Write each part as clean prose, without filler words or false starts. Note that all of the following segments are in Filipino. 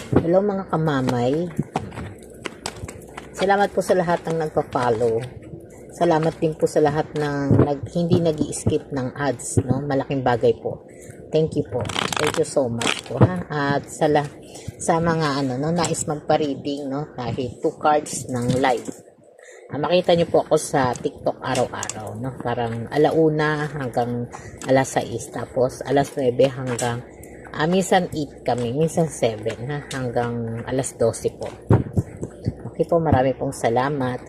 Hello mga kamamay. Salamat po sa lahat ng nagpa-follow. Salamat din po sa lahat ng hindi nag-i-skip ng ads, no? Malaking bagay po. Thank you po. Thank you so much po, ha? At sa mga nais magpa-reading, no? Kahit 2 cards ng live. Makita niyo po ako sa TikTok araw-araw, no? Parang 1:00 hanggang 6:00, tapos 9:00 hanggang minsan 8 kami, minsan 7, ha? Hanggang 12:00 po. Okay po, marami pong salamat.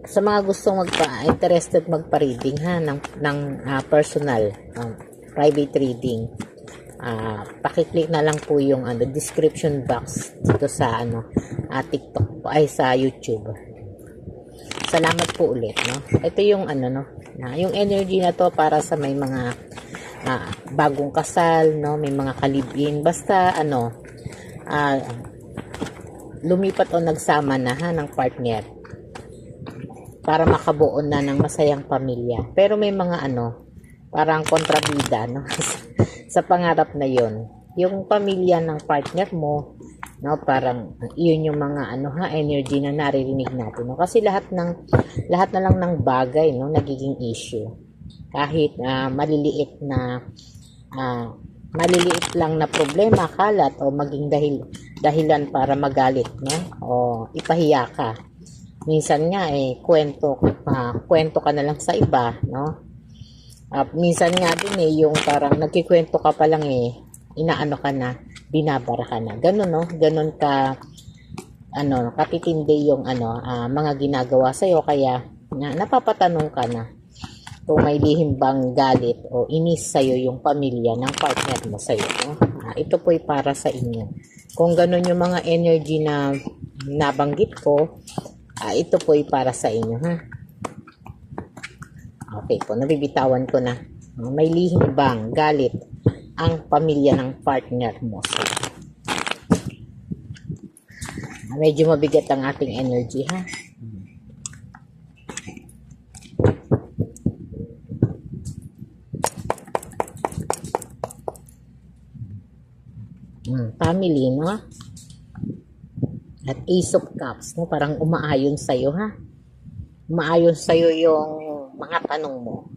Sa mga gustong interested magpa-reading, ha, ng personal, private reading, pakiclick na lang po yung description box dito sa TikTok po, ay sa YouTube. Salamat po ulit, no. Ito yung yung energy na to para sa may mga bagong kasal, no, may mga kalibin, basta lumipat o nagsama na, ha, ng partner para makabuo na ng masayang pamilya. Pero may mga parang kontrabida, no? Sa pangarap na yon, yung pamilya ng partner mo, no, parang yun yung mga energy na naririnig natin, no? Kasi lahat na lang ng bagay, no, nagiging issue. Kahit maliliit lang na problema, kalat, o maging dahilan para magalit, no, o ipahiya ka. Minsan nga kwento ka na lang sa iba, no? Minsan nga din yung parang nagkikwento ka pa lang inaano ka na, binabara ka na. Ganun, no? Ganun ka katitindi yung mga ginagawa sa iyo, kaya napapatanong ka na kung may lihim bang galit o inis sa iyo yung pamilya ng partner mo sa iyo, no? Ito po'y para sa inyo. Kung ganun yung mga energy na nabanggit ko, ito po'y para sa inyo, ha. Okay po, nabibitawan ko na. May lihim bang galit ang pamilya ng partner mo? Medyo mabigat ang ating energy, ha. Family, no? At Ace of Cups, no? Parang umaayon sa'yo, ha. Umaayon sa'yo yung mga tanong mo.